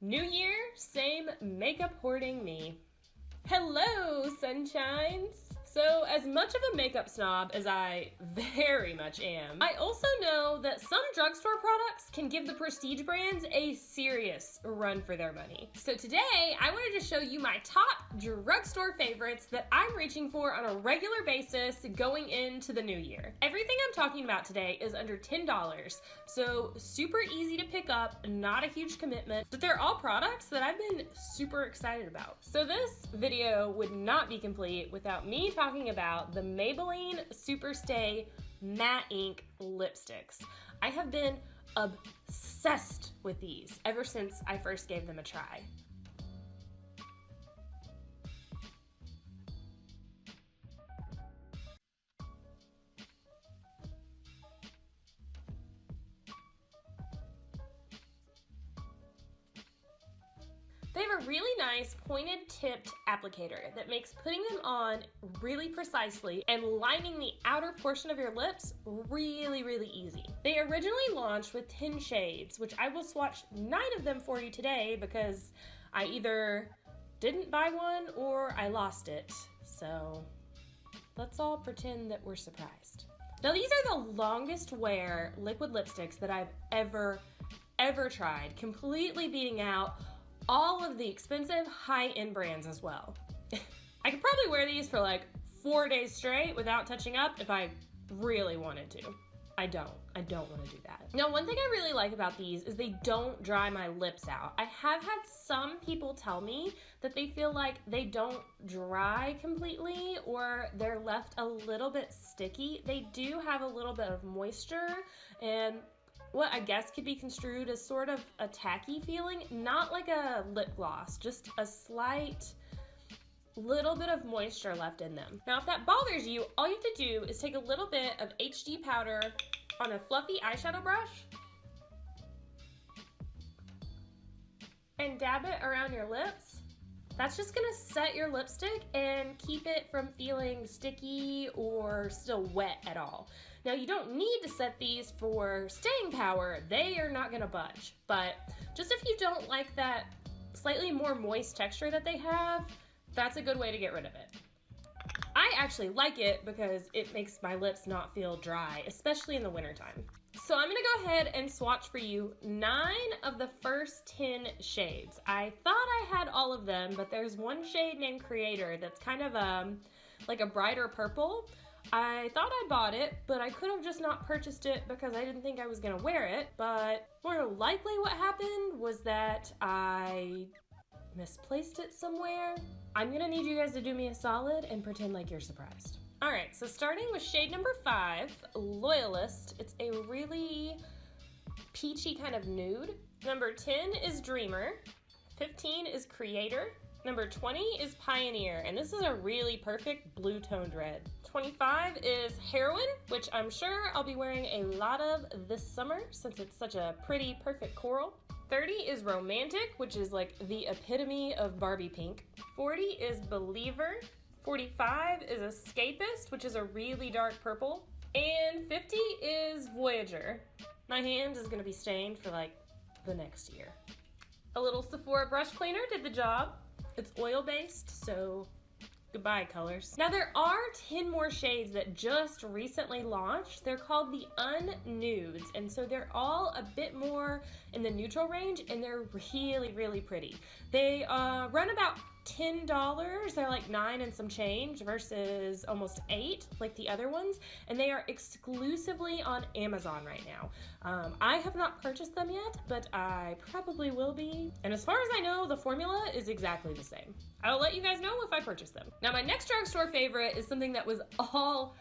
New year, same makeup hoarding me. Hello, sunshines! So, as much of a makeup snob as I very much am, I also know that some drugstore products can give the prestige brands a serious run for their money. So today, I wanted to show you my top drugstore favorites that I'm reaching for on a regular basis going into the new year. Everything I'm talking about today is under $10, so super easy to pick up, not a huge commitment, but they're all products that I've been super excited about. So this video would not be complete without me talking about the Maybelline Superstay Matte Ink lipsticks. I have been obsessed with these ever since I first gave them a try. They have a really nice pointed tipped applicator that makes putting them on really precisely and lining the outer portion of your lips really easy. They originally launched with 10 shades, which I will swatch 9 of them for you today because I either didn't buy one or I lost it. So let's all pretend that we're surprised. Now these are the longest wear liquid lipsticks that I've ever tried, completely beating out all of the expensive high-end brands as well. I could probably wear these for like 4 days straight without touching up if I really wanted to. I don't want to do that. Now, one thing I really like about these is they don't dry my lips out. I have had some people tell me that they feel like they don't dry completely or they're left a little bit sticky. They do have a little bit of moisture and what I guess could be construed as sort of a tacky feeling, not like a lip gloss, just a slight little bit of moisture left in them. Now, if that bothers you, all you have to do is take a little bit of HD powder on a fluffy eyeshadow brush and dab it around your lips. That's just gonna set your lipstick and keep it from feeling sticky or still wet at all. Now you don't need to set these for staying power, they are not gonna budge. But just if you don't like that slightly more moist texture that they have, that's a good way to get rid of it. I actually like it because it makes my lips not feel dry, especially in the wintertime. So I'm gonna go ahead and swatch for you 9 of the first 10 shades. I thought I had all of them, but there's one shade named Creator that's kind of like a brighter purple. I thought I bought it, but I could have just not purchased it because I didn't think I was gonna wear it. But more likely what happened was that I misplaced it somewhere. I'm gonna need you guys to do me a solid and pretend like you're surprised. All right, so starting with shade number 5, Loyalist. It's a really peachy kind of nude. Number 10 is Dreamer. 15 is Creator. Number 20 is Pioneer, and this is a really perfect blue toned red. 25 is Heroine, which I'm sure I'll be wearing a lot of this summer since it's such a pretty, perfect coral. 30 is Romantic, which is like the epitome of Barbie pink. 40 is Believer. 45 is Escapist, which is a really dark purple. And 50 is Voyager. My hand is gonna be stained for like the next year. A little Sephora brush cleaner did the job. It's oil-based, so goodbye, colors. Now there are 10 more shades that just recently launched. They're called the Unnudes, and so they're all a bit more in the neutral range, and they're really pretty. They run about $10. They're like 9 and some change versus almost 8 like the other ones, and they are exclusively on Amazon right now. I have not purchased them yet, but I probably will be. And as far as I know, the formula is exactly the same. I'll let you guys know if I purchase them. Now my next drugstore favorite is something that was all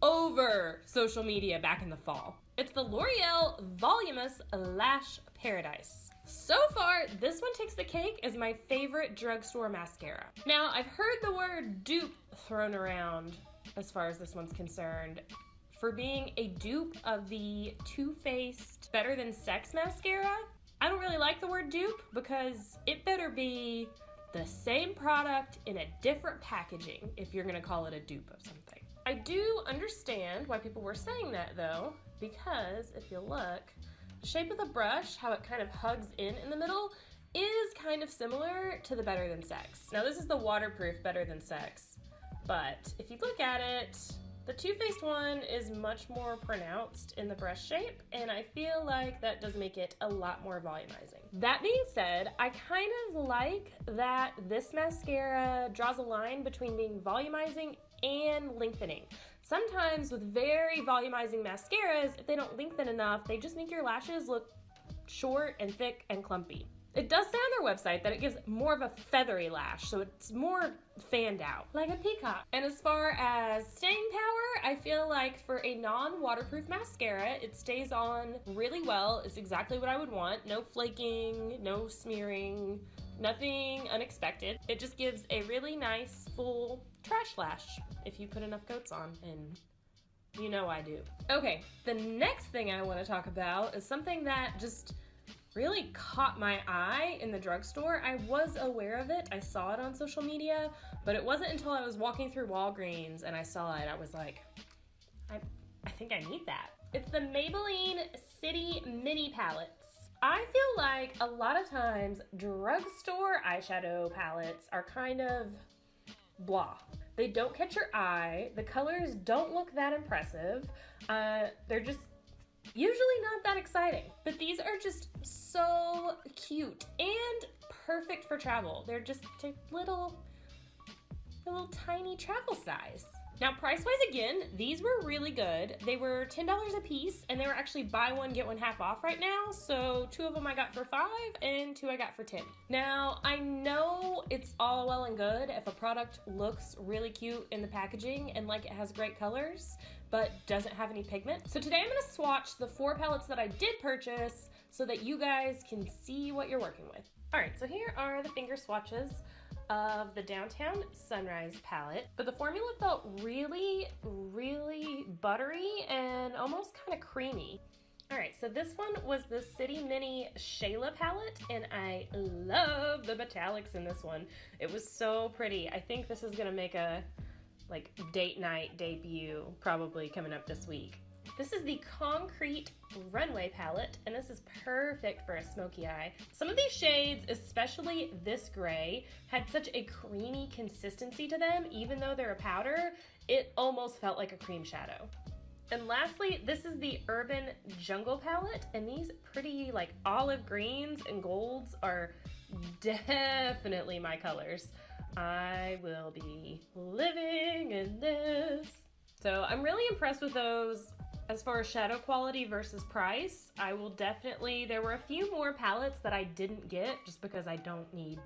over social media back in the fall. It's the L'Oreal Voluminous Lash Paradise. So far, this one takes the cake as my favorite drugstore mascara. Now, I've heard the word dupe thrown around as far as this one's concerned for being a dupe of the Too Faced Better Than Sex mascara. I don't really like the word dupe because it better be the same product in a different packaging if you're gonna call it a dupe of something. I do understand why people were saying that though, because if you look, the shape of the brush, how it kind of hugs in the middle, is kind of similar to the Better Than Sex. Now this is the waterproof Better Than Sex, but if you look at it, the Too Faced one is much more pronounced in the brush shape, and I feel like that does make it a lot more volumizing. That being said, I kind of like that this mascara draws a line between being volumizing and lengthening. Sometimes with very volumizing mascaras, if they don't lengthen enough, they just make your lashes look short and thick and clumpy. It does say on their website that it gives more of a feathery lash, so it's more fanned out, like a peacock. And as far as staying power, I feel like for a non-waterproof mascara, it stays on really well. It's exactly what I would want. No flaking, no smearing, nothing unexpected. It just gives a really nice, full trash lash if you put enough coats on, and you know I do. Okay, the next thing I want to talk about is something that just really caught my eye in the drugstore. I was aware of it, I saw it on social media, but it wasn't until I was walking through Walgreens and I saw it, I was like, I think I need that. It's the Maybelline City Mini Palettes. I feel like a lot of times drugstore eyeshadow palettes are kind of blah. They don't catch your eye, the colors don't look that impressive, they're just usually not that exciting, but these are just so cute and perfect for travel. They're little tiny travel size. Now price-wise, again, these were really good. They were $10 a piece, and they were actually buy one, get one half off right now. So 2 of them I got for $5 and 2 I got for $10. Now, I know it's all well and good if a product looks really cute in the packaging and like it has great colors, but doesn't have any pigment. So today I'm gonna swatch the 4 palettes that I did purchase so that you guys can see what you're working with. All right, so here are the finger swatches of the Downtown Sunrise palette, but the formula felt really, really buttery and almost kind of creamy. All right, so this one was the City Mini Shayla palette, and I love the metallics in this one. It was so pretty. I think this is gonna make a date night debut probably coming up this week. This is the Concrete Runway palette, and this is perfect for a smoky eye. Some of these shades, especially this gray, had such a creamy consistency to them. Even though they're a powder, it almost felt like a cream shadow. And lastly, this is the Urban Jungle palette, and these pretty olive greens and golds are definitely my colors. I will be living in this. So I'm really impressed with those. As far as shadow quality versus price, I will definitely, there were a few more palettes that I didn't get just because I don't need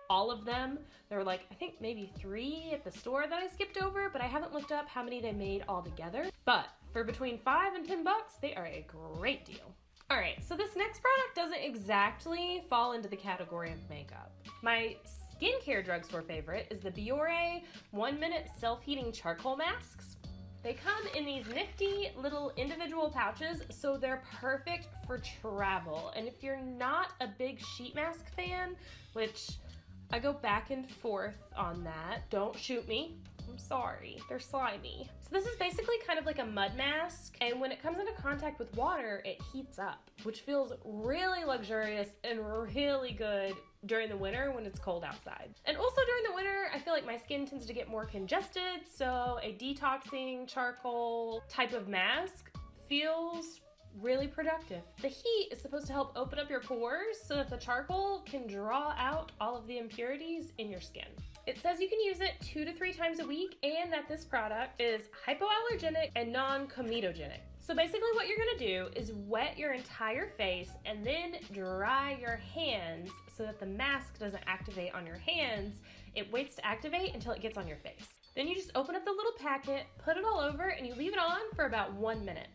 all of them. There were I think maybe 3 at the store that I skipped over, but I haven't looked up how many they made all together. But for between $5 and $10, they are a great deal. All right, so this next product doesn't exactly fall into the category of makeup. My skincare drugstore favorite is the Biore 1-minute self-heating charcoal masks. They come in these nifty little individual pouches, so they're perfect for travel. And if you're not a big sheet mask fan, which I go back and forth on that, don't shoot me. I'm sorry, they're slimy. So this is basically kind of like a mud mask, and when it comes into contact with water, it heats up, which feels really luxurious and really good during the winter when it's cold outside. And also during the winter, I feel like my skin tends to get more congested, so a detoxing charcoal type of mask feels really productive. The heat is supposed to help open up your pores so that the charcoal can draw out all of the impurities in your skin. It says you can use it 2 to 3 times a week, and that this product is hypoallergenic and non-comedogenic. So basically what you're gonna do is wet your entire face and then dry your hands so that the mask doesn't activate on your hands. It waits to activate until it gets on your face. Then you just open up the little packet, put it all over, and you leave it on for about 1 minute.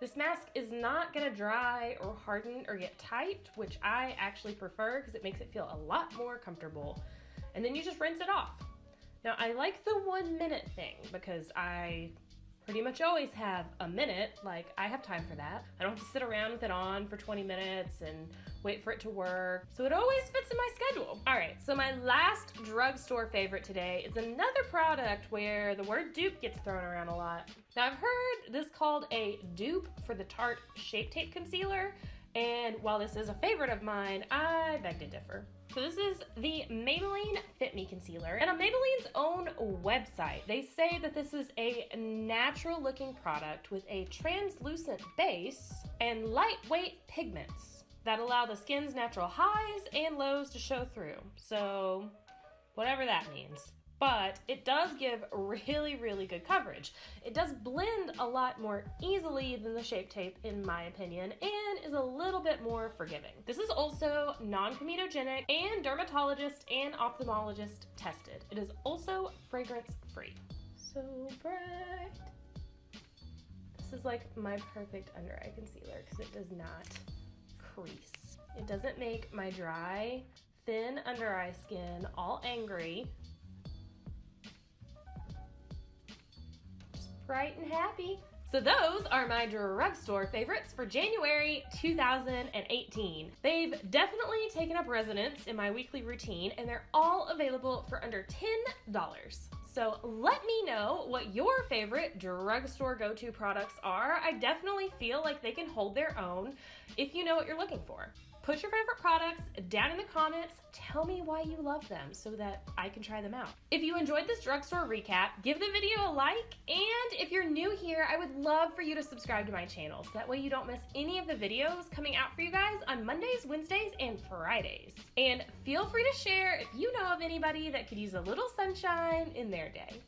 This mask is not gonna dry or harden or get tight, which I actually prefer because it makes it feel a lot more comfortable. And then you just rinse it off. Now I like the 1 minute thing because I pretty much always have a minute. Like, I have time for that. I don't have to sit around with it on for 20 minutes and wait for it to work. So it always fits in my schedule. All right, so my last drugstore favorite today is another product where the word dupe gets thrown around a lot. Now, I've heard this called a dupe for the Tarte Shape Tape Concealer, and while this is a favorite of mine, I beg to differ. So this is the Maybelline Fit Me Concealer, and on Maybelline's own website, they say that this is a natural looking product with a translucent base and lightweight pigments that allow the skin's natural highs and lows to show through. So whatever that means. But it does give really, really good coverage. It does blend a lot more easily than the Shape Tape, in my opinion, and is a little bit more forgiving. This is also non-comedogenic and dermatologist and ophthalmologist tested. It is also fragrance-free. So bright. This is like my perfect under eye concealer because it does not crease. It doesn't make my dry, thin under eye skin all angry. Bright and happy. So those are my drugstore favorites for January 2018. They've definitely taken up residence in my weekly routine, and they're all available for under $10. So let me know what your favorite drugstore go-to products are. I definitely feel like they can hold their own if you know what you're looking for. Put your favorite products down in the comments. Tell me why you love them so that I can try them out. If you enjoyed this drugstore recap, give the video a like. And if you're new here, I would love for you to subscribe to my channel. So that way you don't miss any of the videos coming out for you guys on Mondays, Wednesdays, and Fridays. And feel free to share if you know of anybody that could use a little sunshine in their day.